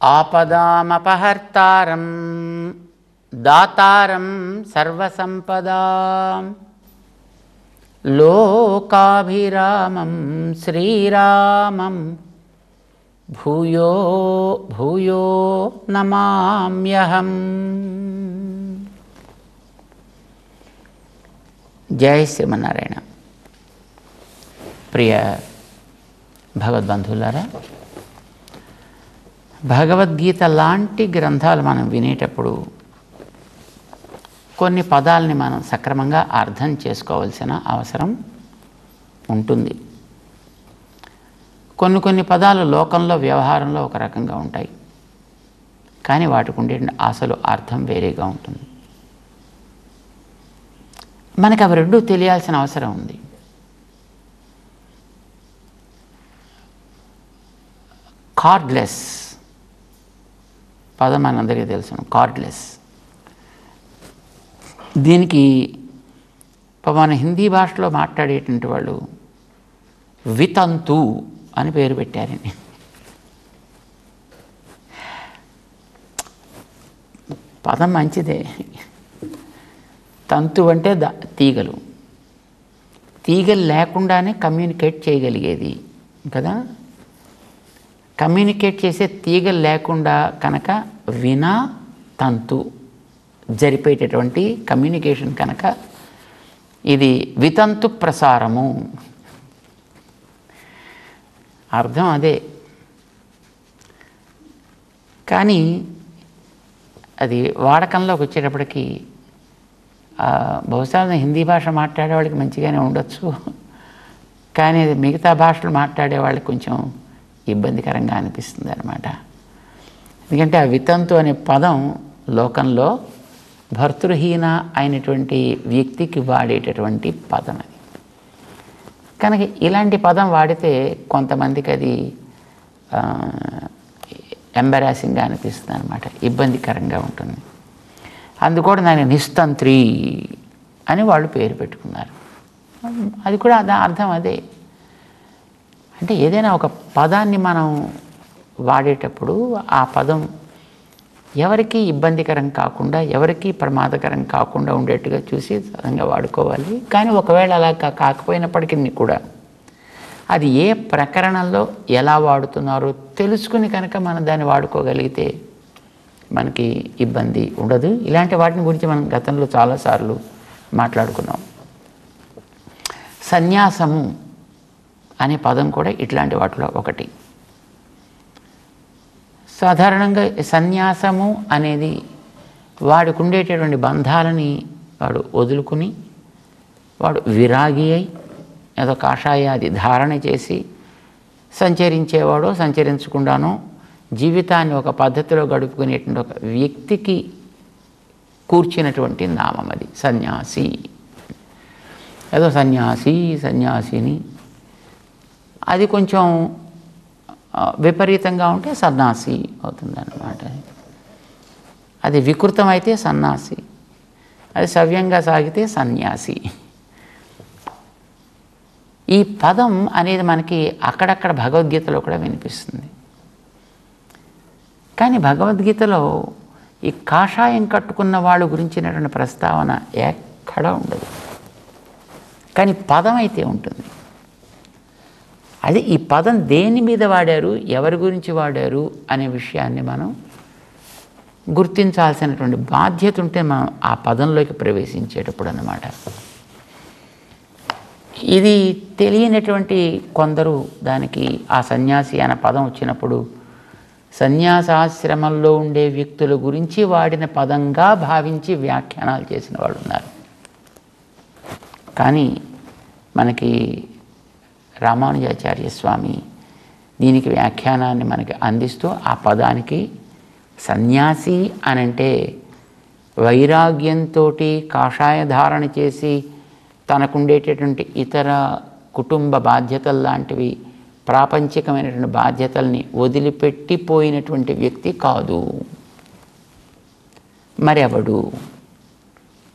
ఆపదామపహర్తారం దాతారం సర్వసంపదాం లోకాభిరామం శ్రీరామం భూయో భూయో నమామ్యహం. జై శ్రీమన్నారాయణ. ప్రియ భగవద్బంధువులారా, భగవద్గీత లాంటి గ్రంథాలు మనం వినేటప్పుడు కొన్ని పదాలని మనం సక్రమంగా అర్థం చేసుకోవాల్సిన అవసరం ఉంటుంది. కొన్ని పదాలు లోకంలో వ్యవహారంలో ఒక రకంగా ఉంటాయి, కానీ వాటికి ఉండే అసలు అర్థం వేరేగా ఉంటుంది. మనకు అవి రెండూ తెలియాల్సిన అవసరం ఉంది. కార్డ్లెస్ పదం మనందరికీ తెలుసు. కార్డ్లెస్, దీనికి మన హిందీ భాషలో మాట్లాడేటువంటి వాళ్ళు వితంతు అని పేరు పెట్టారండి. పదం మంచిదే. తంతు అంటే తీగలు లేకుండానే కమ్యూనికేట్ చేయగలిగేది కదా. కమ్యూనికేట్ చేసే తీగలు లేకుండా కనుక వినా తంతు జరిపేటటువంటి కమ్యూనికేషన్ కనుక ఇది వితంతు ప్రసారము. అర్థం అదే, కానీ అది వాడకంలోకి వచ్చేటప్పటికి బహుశా హిందీ భాష మాట్లాడే వాళ్ళకి మంచిగానే ఉండొచ్చు, కానీ అది మిగతా భాషలు మాట్లాడే వాళ్ళకి కొంచెం ఇబ్బందికరంగా అనిపిస్తుంది అన్నమాట. ఎందుకంటే ఆ వితంతు అనే పదం లోకంలో భర్తృహీన అయినటువంటి వ్యక్తికి వాడేటటువంటి పదం అది. కనుక ఇలాంటి పదం వాడితే కొంతమందికి అది ఎంబరాసింగ్గా అనిపిస్తుంది అన్నమాట, ఇబ్బందికరంగా ఉంటుంది. అందుకని దాన్ని నిస్తంత్రి అని వాళ్ళు పేరు పెట్టుకున్నారు. అది కూడా అర్థం అదే. అంటే ఏదైనా ఒక పదాన్ని మనం వాడేటప్పుడు ఆ పదం ఎవరికి ఇబ్బందికరం కాకుండా, ఎవరికి ప్రమాదకరం కాకుండా ఉండేట్టుగా చూసి సదంగా వాడుకోవాలి. కానీ ఒకవేళ అలా కాకపోయినప్పటికీ కూడా అది ఏ ప్రకరణంలో ఎలా వాడుతున్నారో తెలుసుకుని కనుక మనం దాన్ని వాడుకోగలిగితే మనకి ఇబ్బంది ఉండదు. ఇలాంటి వాటిని గురించి మనం గతంలో చాలాసార్లు మాట్లాడుకున్నాం. సన్యాసము అనే పదం కూడా ఇట్లాంటి వాటిలో ఒకటి. సాధారణంగా సన్యాసము అనేది వాడికి ఉండేటటువంటి బంధాలని వాడు వదులుకుని వాడు విరాగి అయి ఏదో కాషాయాది ధారణ చేసి సంచరించేవాడో సంచరించకుండానో జీవితాన్ని ఒక పద్ధతిలో గడుపుకునేటువంటి ఒక వ్యక్తికి కూర్చున్నటువంటి నామం అది సన్యాసి. ఏదో సన్యాసిని అది కొంచెం విపరీతంగా ఉంటే సన్యాసి అవుతుందన్నమాట. అది వికృతమైతే సన్యాసి, అది సవ్యంగా సాగితే సన్యాసి. ఈ పదం అనేది మనకి అక్కడక్కడ భగవద్గీతలో కూడా వినిపిస్తుంది. కానీ భగవద్గీతలో ఈ కాషాయం కట్టుకున్న వాళ్ళ గురించినటువంటి ప్రస్తావన ఎక్కడా ఉండదు, కానీ పదం అయితే ఉంటుంది. అది ఈ పదం దేని మీద వాడారు, ఎవరి గురించి వాడారు అనే విషయాన్ని మనం గుర్తించాల్సినటువంటి బాధ్యత ఉంటే మనం ఆ పదంలోకి ప్రవేశించేటప్పుడు అన్నమాట. ఇది తెలియనటువంటి కొందరు దానికి ఆ సన్యాసి అనే పదం వచ్చినప్పుడు సన్యాసాశ్రమంలో ఉండే వ్యక్తుల గురించి వాడిన పదంగా భావించి వ్యాఖ్యానాలు చేసిన వాళ్ళు ఉన్నారు. కానీ మనకి రామానుజాచార్య స్వామి దీనికి వ్యాఖ్యానాన్ని మనకి అందిస్తూ ఆ పదానికి సన్యాసి అనంటే వైరాగ్యంతో కాషాయ ధారణ చేసి తనకుండేటటువంటి ఇతర కుటుంబ బాధ్యతలు లాంటివి ప్రాపంచికమైనటువంటి బాధ్యతల్ని వదిలిపెట్టిపోయినటువంటి వ్యక్తి కాదు. మరెవడు?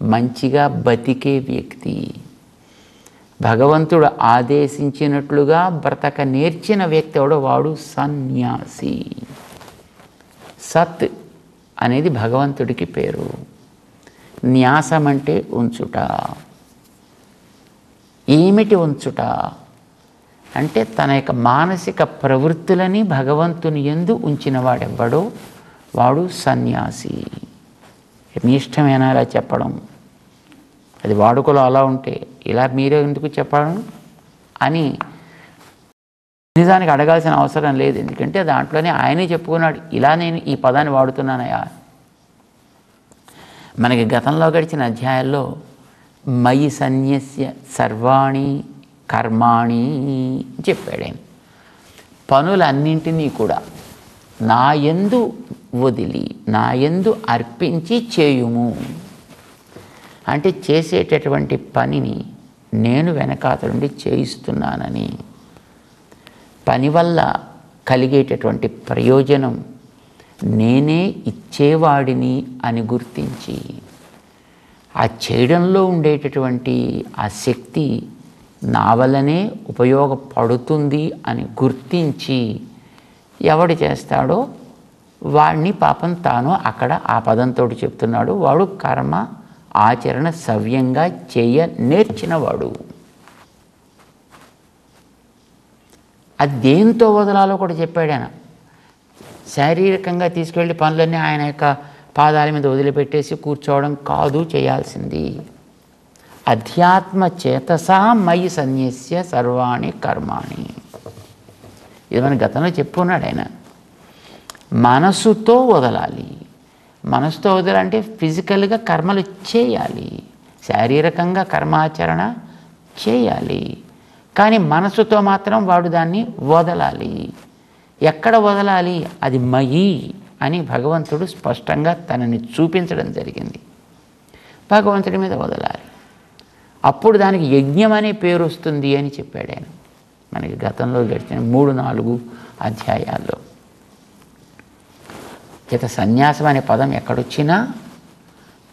మంచిగా బతికే వ్యక్తి, భగవంతుడు ఆదేశించినట్లుగా బ్రతక నేర్చిన వ్యక్తి ఎవడో వాడు సన్యాసి. సత్ అనేది భగవంతుడికి పేరు. న్యాసం అంటే ఉంచుట. ఏమిటి ఉంచుట అంటే తన యొక్క మానసిక ప్రవృత్తులని భగవంతుని యందు ఉంచిన వాడెవ్వడో వాడు సన్యాసి. మీ ఇష్టమేనా ఇలా చెప్పడం? అది వాడుకలో అలా ఉంటే ఇలా మీరే ఎందుకు చెప్పడం అని నిజానికి అడగాల్సిన అవసరం లేదు. ఎందుకంటే దాంట్లోనే ఆయనే చెప్పుకున్నాడు, ఇలా నేను ఈ పదాన్ని వాడుతున్నానయా. మనకి గతంలో గడిచిన అధ్యాయాల్లో మయి సన్యస్య సర్వాణి కర్మాణి చెప్పాడు ఆయన. పనులన్నింటినీ కూడా నా యందు వదిలి నా యందు అర్పించి చేయుము అంటే చేసేటటువంటి పనిని నేను వెనకాతలుండి చేయిస్తున్నానని, పని వల్ల కలిగేటటువంటి ప్రయోజనం నేనే ఇచ్చేవాడిని అని గుర్తించి, ఆ చేయడంలో ఉండేటటువంటి ఆ శక్తి నా వల్లనే ఉపయోగపడుతుంది అని గుర్తించి ఎవడు చేస్తాడో వాడిని పాపం తాను అక్కడ ఆ పదంతో చెప్తున్నాడు, వాడు కర్మ ఆచరణ సవ్యంగా చేయ నేర్చినవాడు. అది దేంతో వదలాలో కూడా చెప్పాడు ఆయన. శారీరకంగా తీసుకెళ్ళి పనులన్నీ ఆయన యొక్క పాదాల మీద వదిలిపెట్టేసి కూర్చోవడం కాదు చేయాల్సింది. అధ్యాత్మ చేతసా మయి సన్యస్య సర్వాణి కర్మాణి. ఇది మన గతంలో చెప్పుకున్నాడు ఆయన. మనసుతో వదలాలి. మనసుతో వదలంటే ఫిజికల్గా కర్మలు చేయాలి, శారీరకంగా కర్మాచరణ చేయాలి, కానీ మనసుతో మాత్రం వాడు దాన్ని వదలాలి. ఎక్కడ వదలాలి? అది మయి అని భగవంతుడు స్పష్టంగా తనని చూపించడం జరిగింది. భగవంతుడి మీద వదలాలి, అప్పుడు దానికి యజ్ఞం అనే పేరు వస్తుంది అని చెప్పాడు ఆయన మనకి గతంలో గడిచిన 3-4 అధ్యాయాల్లో. చేత సన్యాసం అనే పదం ఎక్కడొచ్చినా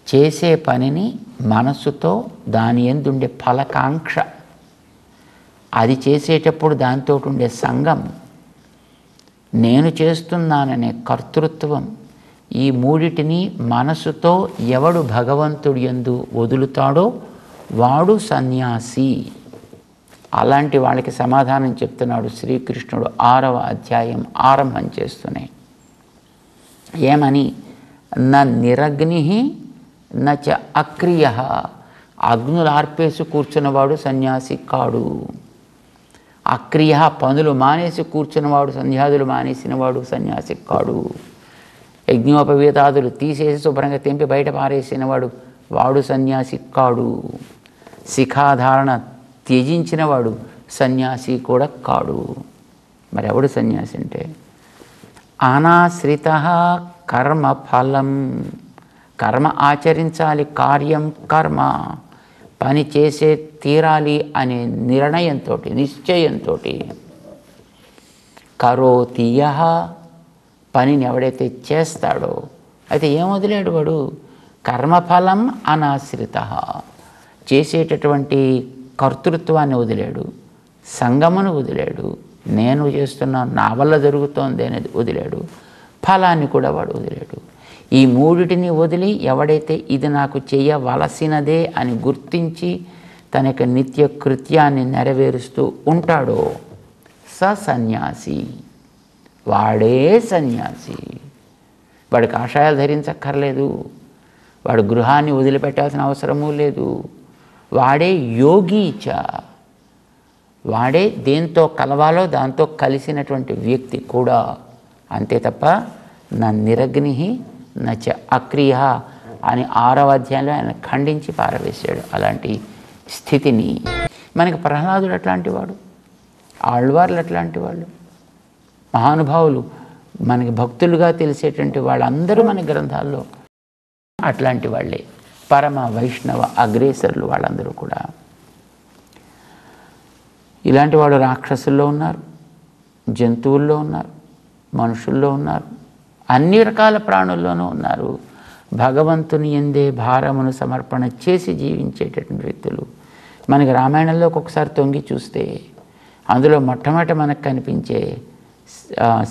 చేసే పనిని మనస్సుతో దాని యందు ఉండే ఫలకాంక్ష, అది చేసేటప్పుడు దాంతో ఉండే సంఘం, నేను చేస్తున్నాననే కర్తృత్వం, ఈ మూడిటిని మనసుతో ఎవడు భగవంతుడి యందు వదులుతాడో వాడు సన్యాసి. అలాంటి వాళ్ళకి సమాధానం చెప్తున్నాడు శ్రీకృష్ణుడు 6వ అధ్యాయం ఆరంభం చేస్తూనే. ఏమని? న నిరగ్ని నచ అక్రియ. అగ్నులు ఆర్పేసి కూర్చున్నవాడు సన్యాసి కాడు. అక్రియ, పనులు మానేసి కూర్చున్నవాడు, సంధ్యాదులు మానేసినవాడు సన్యాసి కాడు. యజ్ఞోపవీతాదులు తీసేసి శుభ్రంగా తెంపి బయట పారేసినవాడు వాడు సన్యాసి కాడు. శిఖాధారణ త్యజించినవాడు సన్యాసి కూడా కాడు. మరి ఎవడు సన్యాసి అంటే? అనాశ్రిత కర్మ ఫలం. కర్మ ఆచరించాలి, కార్యం కర్మ, పని చేసే తీరాలి అనే నిర్ణయంతో, నిశ్చయంతో కరోతియ, పనిని ఎవడైతే చేస్తాడో, అయితే ఏం వదిలేడు వాడు? కర్మఫలం అనాశ్రిత. చేసేటటువంటి కర్తృత్వాన్ని వదిలేడు, సంగమును వదిలేడు, నేను చేస్తున్నా నా వల్ల జరుగుతోంది అనేది వదిలేడు, ఫలాన్ని కూడా వాడు వదిలేడు. ఈ మూడిటిని వదిలి ఎవడైతే ఇది నాకు చేయవలసినదే అని గుర్తించి తన యొక్క నిత్య కృత్యాన్ని నెరవేరుస్తూ ఉంటాడో సన్యాసి. వాడే సన్యాసి. వాడు కాషాయాలు ధరించక్కర్లేదు, వాడు గృహాన్ని వదిలిపెట్టాల్సిన అవసరమూ లేదు. వాడే యోగీచ. వాడే దేంతో కలవాలో దాంతో కలిసినటువంటి వ్యక్తి కూడా. అంతే తప్ప నా నిరగ్ని నచ అక్రియ అని 6వ అధ్యాయంలో ఆయన ఖండించి పారవేశాడు అలాంటి స్థితిని. మనకి ప్రహ్లాదుడు అట్లాంటి వాడు, ఆళ్వార్లు అట్లాంటి వాళ్ళు, మహానుభావులు మనకి భక్తులుగా తెలిసేటువంటి వాళ్ళందరూ మన గ్రంథాల్లో అట్లాంటి వాళ్ళే. పరమ వైష్ణవ అగ్రేసరులు వాళ్ళందరూ కూడా. ఇలాంటి వాళ్ళు రాక్షసుల్లో ఉన్నారు, జంతువుల్లో ఉన్నారు, మనుషుల్లో ఉన్నారు, అన్ని రకాల ప్రాణుల్లోనూ ఉన్నారు. భగవంతుని యందే భారమును సమర్పణ చేసి జీవించేటటువంటి వ్యక్తులు. మనకి రామాయణంలోకి ఒకసారి తొంగి చూస్తే అందులో మొట్టమొదట మనకు కనిపించే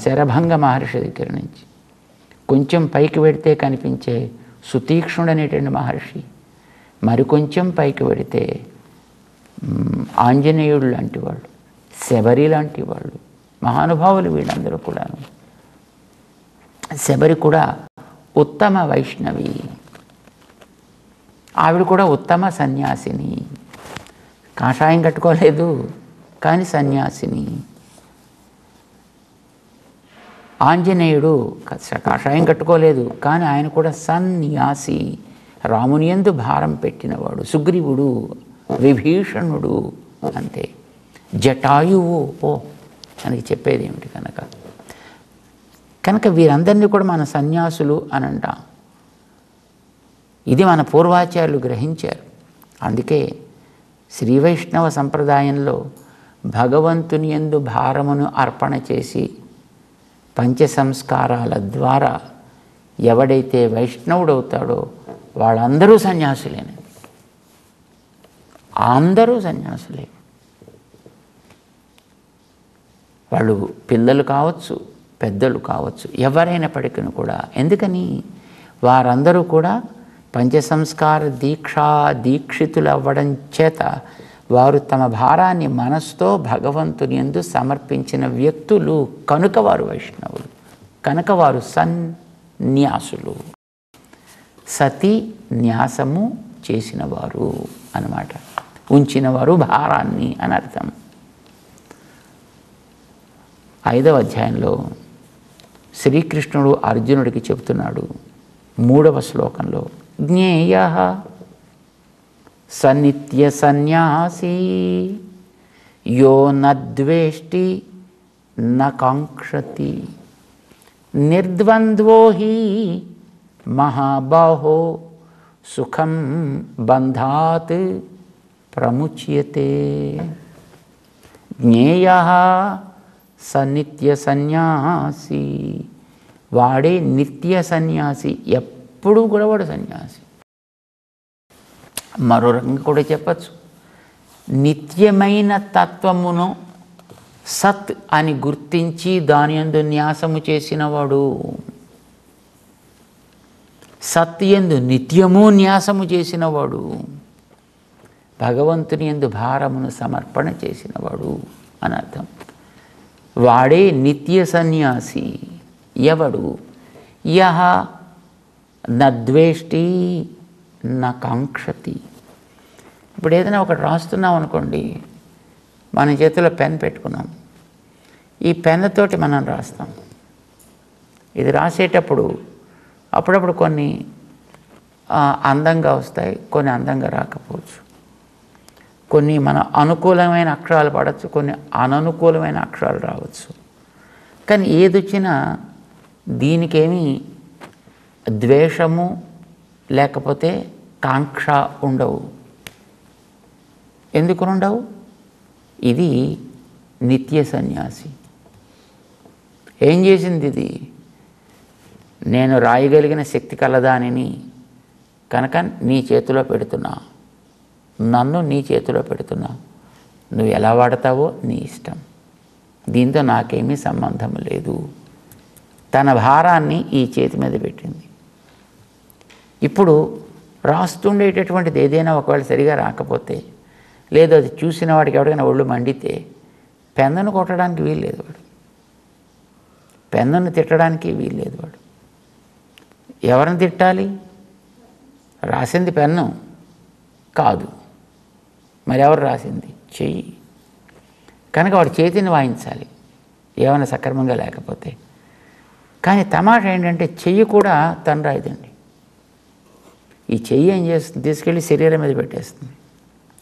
శరభంగ మహర్షి దగ్గర నుంచి కొంచెం పైకి పెడితే కనిపించే సుతీక్ష్ణుడు అనేటువంటి మహర్షి, మరికొంచెం పైకి పెడితే ఆంజనేయుడు లాంటి వాళ్ళు, శబరి లాంటి వాళ్ళు, మహానుభావులు వీళ్ళందరూ కూడా. శబరి కూడా ఉత్తమ వైష్ణవి, ఆవిడ కూడా ఉత్తమ సన్యాసిని. కాషాయం కట్టుకోలేదు కానీ సన్యాసిని. ఆంజనేయుడు కాషాయం కట్టుకోలేదు కానీ ఆయన కూడా సన్యాసి, రాముని యందు భారం పెట్టినవాడు. సుగ్రీవుడు, విభీషణుడు అంతే. జటాయువు మనకి చెప్పేది ఏమిటి కనుక వీరందరినీ కూడా మన సన్యాసులు అని అంటాం. ఇది మన పూర్వాచార్యులు గ్రహించారు. అందుకే శ్రీ వైష్ణవ సంప్రదాయంలో భగవంతుని యందు భారమును అర్పణ చేసి పంచ సంస్కారాల ద్వారా ఎవడైతే వైష్ణవుడవుతాడో వాళ్ళందరూ సన్యాసులేనే. అందరూ సన్యాసులే. వాళ్ళు పిల్లలు కావచ్చు, పెద్దలు కావచ్చు, ఎవరైనప్పటికీ కూడా. ఎందుకని? వారందరూ కూడా పంచసంస్కార దీక్షితులు అవ్వడం చేత వారు తమ భారాన్ని మనసుతో భగవంతుని యందు సమర్పించిన వ్యక్తులు కనుక వారు వైష్ణవులు, కనుక వారు సన్యాసులు. సతి న్యాసము చేసినవారు అన్నమాట, ఉంచినవారు భారాన్ని అని అర్థం. 5వ అధ్యాయంలో శ్రీకృష్ణుడు అర్జునుడికి చెబుతున్నాడు 3వ శ్లోకంలో, జ్ఞేయః సనిత్య సన్యాసీ యో నద్వేష్టి నకాంక్షతి నిర్ద్వంద్వో హి మహాబాహో సుఖం బంధాత్ ప్రముచ్యతే. జ్ఞేయః సనిత్య సన్యాసి, వాడే నిత్య సన్యాసి, ఎప్పుడూ కూడా వాడు సన్యాసి. మరో రకంగా కూడా చెప్పచ్చు, నిత్యమైన తత్వమును సత్ అని గుర్తించి దాని యందు న్యాసము చేసినవాడు. సత్ యందు నిత్యము న్యాసము చేసినవాడు, భగవంతుని యందు భారమును సమర్పణ చేసినవాడు అని అర్థం. వాడే నిత్య సన్యాసి. ఎవడు? యహ నద్వేష్టి నకాంక్షతి. ఇప్పుడు ఏదైనా ఒకటి రాస్తున్నాం అనుకోండి, మన చేతిలో పెన్ పెట్టుకున్నాం, ఈ పెన్నుతోటి మనం రాస్తాం. ఇది రాసేటప్పుడు అప్పుడప్పుడు కొన్ని అందంగా వస్తాయి, కొన్ని అందంగా రాకపోవచ్చు. కొన్ని మన అనుకూలమైన అక్షరాలు పడవచ్చు, కొన్ని అననుకూలమైన అక్షరాలు రావచ్చు. కానీ ఏది వచ్చినా దీనికేమీ ద్వేషము లేకపోతే కాంక్ష ఉండవు. ఎందుకు ఉండవు? ఇది నిత్య సన్యాసి. ఏం చేసింది ఇది? నేను రాయగలిగిన శక్తి కలదానిని కనుక నీ చేతిలో పెడుతున్నా, నన్ను నీ చేతిలో పెడుతున్నా, నువ్వు ఎలా వాడతావో నీ ఇష్టం, దీంతో నాకేమీ సంబంధం లేదు. తన భారాన్ని ఈ చేతి మీద పెట్టింది. ఇప్పుడు రాస్తుండేటటువంటిది ఏదైనా ఒకవేళ సరిగా రాకపోతే, లేదు అది చూసిన వాడికి ఎవరికైనా ఒళ్ళు మండితే పెన్నును కొట్టడానికి వీల్లేదు వాడు, పెన్నును తిట్టడానికి వీల్లేదు వాడు. ఎవరిని తిట్టాలి? రాసింది పెన్ను కాదు, మరి ఎవరు రాసింది? చెయ్యి. కనుక వాడు చేతిని వాయించాలి ఏమైనా సక్రమంగా లేకపోతే. కానీ తమాషా ఏంటంటే చెయ్యి కూడా తను రాయదండి. ఈ చెయ్యి ఏం చేస్తుంది? తీసుకెళ్ళి శరీరం మీద పెట్టేస్తుంది.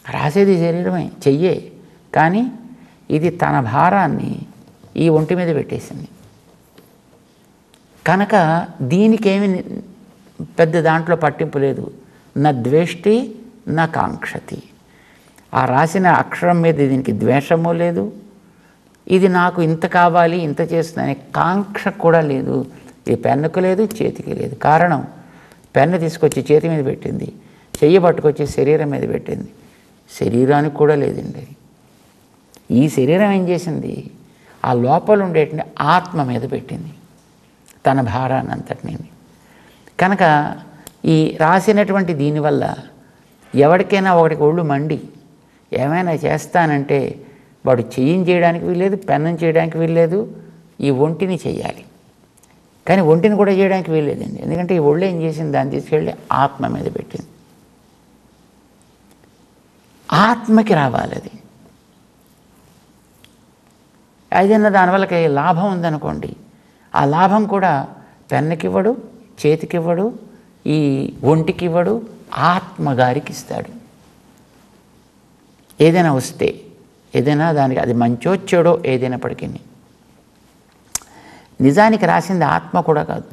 రాసేది శరీరమే, చెయ్యే, కానీ ఇది తన భారాన్ని ఈ ఒంటి మీద పెట్టేసింది. కనుక దీనికేమి పెద్ద దాంట్లో పట్టింపు లేదు. నా ద్వేష్టి నా కాంక్షతి. ఆ రాసిన అక్షరం మీద దీనికి ద్వేషము లేదు, ఇది నాకు ఇంత కావాలి ఇంత చేస్తుందనే కాంక్ష కూడా లేదు. ఇది పెన్నుకు లేదు, చేతికి లేదు. కారణం, పెన్ను తీసుకొచ్చి చేతి మీద పెట్టింది, చెయ్యి పట్టుకొచ్చి శరీరం మీద పెట్టింది. శరీరానికి కూడా లేదండి. ఈ శరీరం ఏం చేసింది? ఆ లోపల ఉండేటువంటి ఆత్మ మీద పెట్టింది. తన భారాన్నంతటినీ. కనుక ఈ రాసినటువంటి దీనివల్ల ఎవరికైనా ఒకటికి ఒళ్ళు మండి ఏమైనా చేస్తానంటే వాడు చెయ్యం చేయడానికి వీల్లేదు, పెన్నం చేయడానికి వీల్లేదు, ఈ ఒంటిని చేయాలి. కానీ ఒంటిని కూడా చేయడానికి వీల్లేదండి. ఎందుకంటే ఈ ఒళ్ళు ఏం చేసింది, దాన్ని తీసుకెళ్ళి ఆత్మ మీద పెట్టింది. ఆత్మకి రావాలి అది. ఏదైనా దానివల్లకి లాభం ఉందనుకోండి, ఆ లాభం కూడా పెన్నుకివ్వడు, చేతికివ్వడు, ఈ ఒంటికివ్వడు, ఆత్మగారికి ఇస్తాడు. ఏదైనా వస్తే, ఏదైనా దానికి అది మంచో చెడో ఏదైనప్పటికీ నిజానికి రాసింది ఆత్మ కూడా కాదు.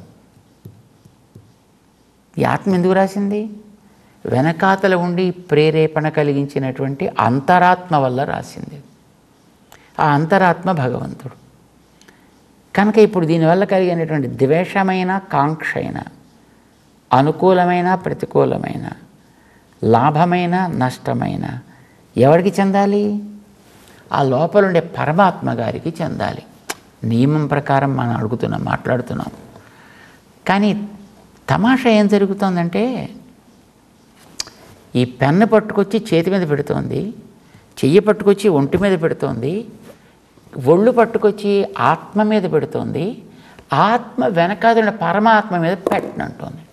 ఈ ఆత్మ ఎందుకు రాసింది? వెనకాతల ఉండి ప్రేరేపణ కలిగించినటువంటి అంతరాత్మ వల్ల రాసింది. ఆ అంతరాత్మ భగవంతుడు. కనుక ఇప్పుడు దీనివల్ల కలిగినటువంటి ద్వేషమైన కాంక్ష అయిన, అనుకూలమైన ప్రతికూలమైన, లాభమైన నష్టమైన ఎవరికి చెందాలి? ఆ లోపలుండే పరమాత్మ గారికి చెందాలి. నియమం ప్రకారం మనం మాట్లాడుతున్నాం. కానీ తమాషా ఏం జరుగుతుందంటే, ఈ పెన్ను పట్టుకొచ్చి చేతి మీద పెడుతోంది, చెయ్యి పట్టుకొచ్చి ఒంటి మీద పెడుతోంది, ఒళ్ళు పట్టుకొచ్చి ఆత్మ మీద పెడుతోంది, ఆత్మ వెనకాదున్న పరమాత్మ మీద పెట్టనంటోంది.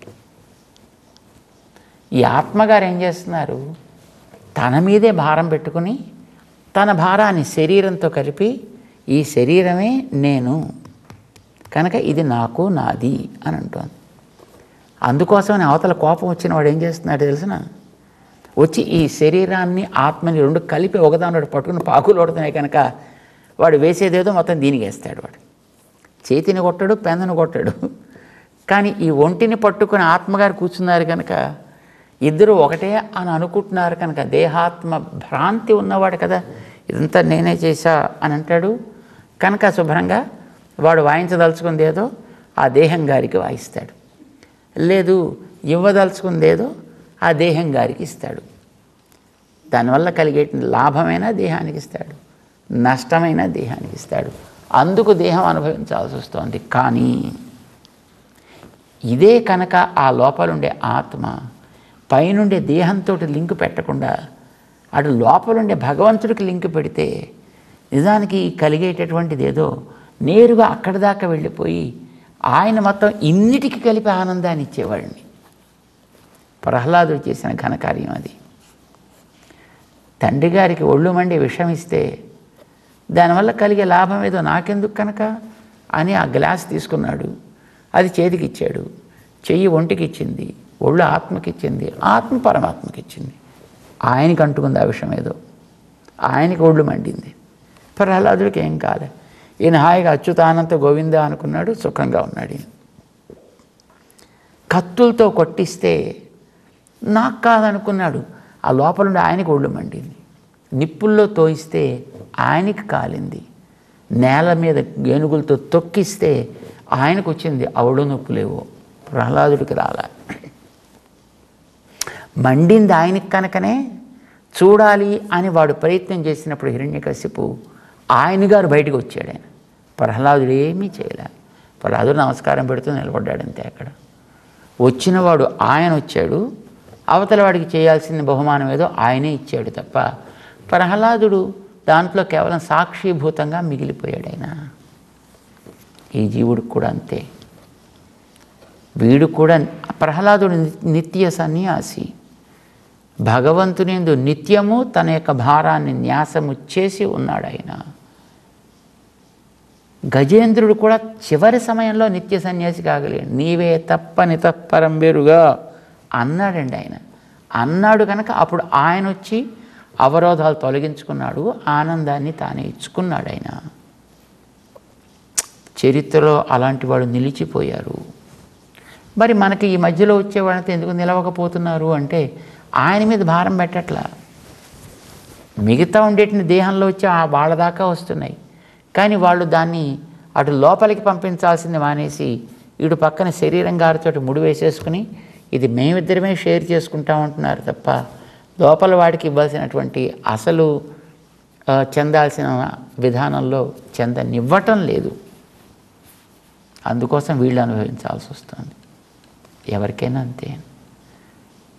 ఈ ఆత్మగారు ఏం చేస్తున్నారు? తన మీదే భారం పెట్టుకుని తన భారాన్ని శరీరంతో కలిపి, ఈ శరీరమే నేను, కనుక ఇది నాకు నాది అని అంటోంది. అందుకోసమని అవతల కోపం వచ్చిన వాడు ఏం చేస్తున్నాడు తెలిసిన? వచ్చి ఈ శరీరాన్ని ఆత్మని రెండు కలిపి ఒకదాని పట్టుకుని పాకులు కొడుతున్నాయి కనుక వాడు వేసేదేదో మొత్తం దీనికి వేస్తాడు. వాడు చేతిని కొట్టాడు, పెన్నును కొట్టాడు. కానీ ఈ ఒంటిని పట్టుకుని ఆత్మగారు కూర్చున్నారు కనుక ఇద్దరు ఒకటే అని అనుకుంటున్నారు కనుక దేహాత్మ భ్రాంతి ఉన్నవాడు కదా, ఇదంతా నేనే చేశా అని అంటాడు. కనుక శుభ్రంగా వాడు వాయించదలుచుకుందేదో ఆ దేహం గారికి వాయిస్తాడు, లేదు ఇవ్వదలుచుకుందేదో ఆ దేహం గారికి ఇస్తాడు. దానివల్ల కలిగే లాభమైన దేహానికి ఇస్తాడు, నష్టమైన దేహానికి ఇస్తాడు. అందుకు దేహం అనుభవించాల్సి వస్తుంది. కానీ ఇదే కనుక ఆ లోపలుండే ఆత్మ పైనుండే దేహంతో లింకు పెట్టకుండా అటు లోపలుండే భగవంతుడికి లింకు పెడితే నిజానికి కలిగేటటువంటిది ఏదో నేరుగా అక్కడి దాకా వెళ్ళిపోయి ఆయన మొత్తం ఇన్నిటికి కలిపి ఆనందాన్ని ఇచ్చేవాడిని. ప్రహ్లాదుడు చేసిన ఘనకార్యం అది. తండ్రి గారికి ఒళ్ళు మండి విషం ఇస్తే దానివల్ల కలిగే లాభం ఏదో నాకెందుకు కనుక అని ఆ గ్లాస్ తీసుకున్నాడు, అది చేతికి ఇచ్చాడు, చెయ్యి ఒంటికి ఇచ్చింది, ఒళ్ళు ఆత్మకి ఇచ్చింది, ఆత్మ పరమాత్మకి ఇచ్చింది. ఆయనకి అంటుకుంది ఆ విషయం ఏదో, ఆయనకి ఒళ్ళు మండింది. ప్రహ్లాదుడికి ఏం కాలే, ఈయన హాయిగా అచ్యుతానంత గోవింద అనుకున్నాడు, సుఖంగా ఉన్నాడు. కత్తులతో కొట్టిస్తే నాకు కాదనుకున్నాడు, ఆ లోపలుండి ఆయనకి ఒళ్ళు మండింది. నిప్పుల్లో తోయిస్తే ఆయనకి కాలింది, నేల మీద ఏనుగులతో తొక్కిస్తే ఆయనకు వచ్చింది, అవడు నొప్పులేవో, ప్రహ్లాదుడికి రాలా. మండింది ఆయనకి కనుకనే చూడాలి అని వాడు ప్రయత్నం చేసినప్పుడు హిరణ్యకశిపు ఆయన గారు బయటకు వచ్చాడు. ఆయన ప్రహ్లాదుడు ఏమీ చేయలే. ప్రహ్లాదుడు నమస్కారం పెడుతూ నిలబడ్డాడంతే. అక్కడ వచ్చినవాడు ఆయన వచ్చాడు, అవతల వాడికి చేయాల్సిన బహుమానం ఏదో ఆయనే ఇచ్చాడు తప్ప ప్రహ్లాదుడు దాంట్లో కేవలం సాక్షిభూతంగా మిగిలిపోయాడు. ఆయన ఈ జీవుడికి కూడా అంతే. వీడు కూడా ప్రహ్లాదుడు నిత్య సన్యాసి, భగవంతునిందు నిత్యము తన యొక్క భారాన్ని న్యాసము చేసి ఉన్నాడు. ఆయన గజేంద్రుడు కూడా చివరి సమయంలో నిత్య సన్యాసి కాగలేడు. నీవే తప్పని తప్పరం వేరుగా అన్నాడండి. ఆయన అన్నాడు కనుక అప్పుడు ఆయన వచ్చి అవరోధాలు తొలగించుకున్నాడు, ఆనందాన్ని తానే ఇచ్చుకున్నాడు. ఆయన చరిత్రలో అలాంటి వాడు నిలిచిపోయారు. మరి మనకి ఈ మధ్యలో వచ్చేవాళ్ళతో ఎందుకు నిలవకపోతున్నారు అంటే ఆయన మీద భారం పెట్టట్లా. మిగతా ఉండేటిని దేహంలో వచ్చి వాళ్ళ దాకా వస్తున్నాయి, కానీ వాళ్ళు దాన్ని అటు లోపలికి పంపించాల్సింది మానేసి ఇటు పక్కన శరీరం గారితో ముడి వేసేసుకుని ఇది మేమిద్దరమే షేర్ చేసుకుంటామంటున్నారు తప్ప లోపల వాడికి ఇవ్వాల్సినటువంటి అసలు చెందాల్సిన విధానంలో చెందనివ్వటం లేదు. అందుకోసం వీళ్ళు అనుభవించాల్సి వస్తుంది. ఎవరికైనా అంతే.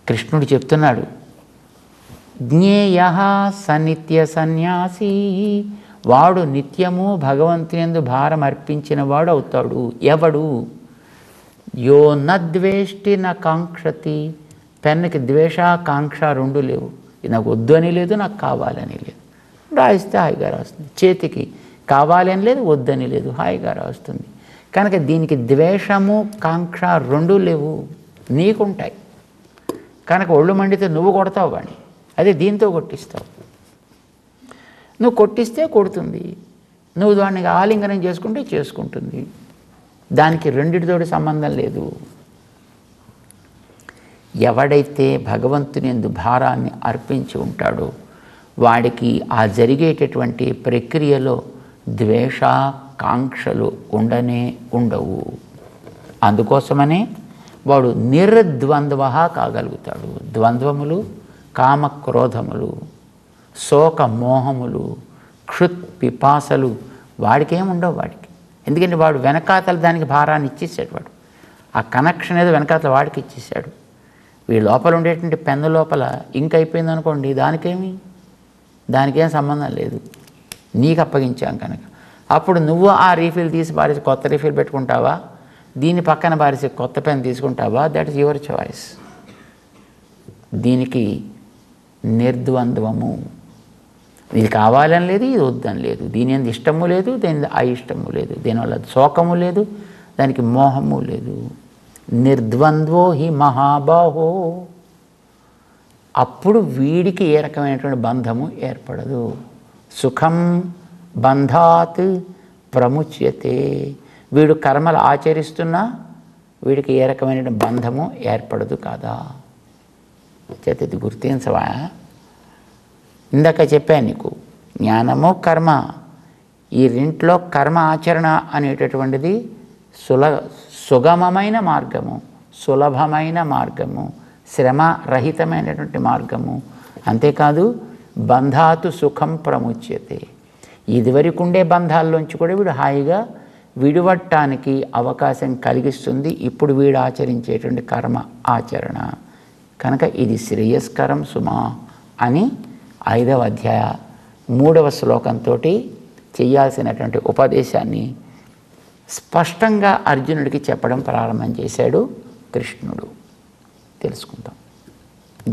కృష్ణుడు చెప్తున్నాడు, జ్ఞేయ సనిత్య సన్యాసి, వాడు నిత్యము భగవంతునియందు భారం అర్పించిన వాడు అవుతాడు. ఎవడు? యో నద్వేష్టి న కాంక్షతి, పెన్నుకి ద్వేష కాంక్ష రెండు లేవు. నాకు వద్దు అని లేదు, నాకు కావాలని లేదు. రాయిస్తే హాయిగా రాస్తుంది. చేతికి కావాలని లేదు, వద్దని లేదు, హాయిగా రాస్తుంది. కనుక దీనికి ద్వేషము కాంక్ష రెండూ లేవు, నీకుంటాయి. కనుక ఒళ్ళు మండితే నువ్వు కొడతావు వాడిని, అదే దీంతో కొట్టిస్తావు. నువ్వు కొట్టిస్తే కొడుతుంది, నువ్వు దానికి ఆలింగనం చేసుకుంటే చేసుకుంటుంది. దానికి రెండిటితోటి సంబంధం లేదు. ఎవడైతే భగవంతుని యందు భారాన్ని అర్పించి ఉంటాడో వాడికి ఆ జరిగేటటువంటి ప్రక్రియలో ద్వేష కాంక్షలు ఉండవు. అందుకోసమనే వాడు నిర్ద్వంద్వ కాగలుగుతాడు. ద్వంద్వములు, కామక్రోధములు, శోక మోహములు, క్షుత్ పిపాసలు వాడికేముండవు. వాడికి ఎందుకంటే వాడు వెనకాతల దానికి భారాన్ని ఇచ్చేసాడు. వాడు ఆ కనెక్షన్ ఏదో వెనకాతల వాడికి ఇచ్చేసాడు. వీడి లోపల ఉండేటువంటి పెన్ను లోపల ఇంక్ అయిపోయింది అనుకోండి, దానికేం సంబంధం లేదు, నీకు అప్పగించాం కనుక. అప్పుడు నువ్వు ఆ రీఫిల్ తీసి బారేసి కొత్త రీఫిల్ పెట్టుకుంటావా, దీన్ని పక్కన బారేసి కొత్త పెన్ తీసుకుంటావా, దట్ ఈస్ యువర్ చాయిస్. దీనికి నిర్ద్వంద్వము, ఇది కావాలని లేదు, ఇది వద్దని లేదు, దీని ఎందు ఇష్టము లేదు, దీని అయిష్టము లేదు, దీనివల్ల శోకము లేదు, దానికి మోహము లేదు. నిర్ద్వంద్వో హి మహాబాహో, అప్పుడు వీడికి ఏ రకమైనటువంటి బంధము ఏర్పడదు. సుఖం బంధాత్ ప్రముచ్యతే, వీడు కర్మలు ఆచరిస్తున్నా వీడికి ఏ రకమైన బంధము ఏర్పడదు కాదా. చేత ఇది గుర్తించవా? ఇందాక చెప్పాను నీకు, జ్ఞానము కర్మ, ఈ రెంట్లో కర్మ ఆచరణ అనేటటువంటిది సుగమమైన మార్గము, సులభమైన మార్గము, శ్రమ రహితమైనటువంటి మార్గము. అంతేకాదు బంధాతు సుఖం ప్రముచ్యతే, ఇదివరకు ఉండే బంధాల్లోంచి కూడా వీడు హాయిగా విడివట్టానికి అవకాశం కలిగిస్తుంది ఇప్పుడు వీడు ఆచరించేటువంటి కర్మ ఆచరణ. కనుక ఇది శ్రేయస్కరం సుమా అని 5వ అధ్యాయ 3వ శ్లోకంతో చేయాల్సినటువంటి ఉపదేశాన్ని స్పష్టంగా అర్జునుడికి చెప్పడం ప్రారంభం చేశాడు కృష్ణుడు. తెలుసుకుందాం.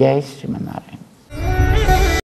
జై శ్రీమన్నారాయణ.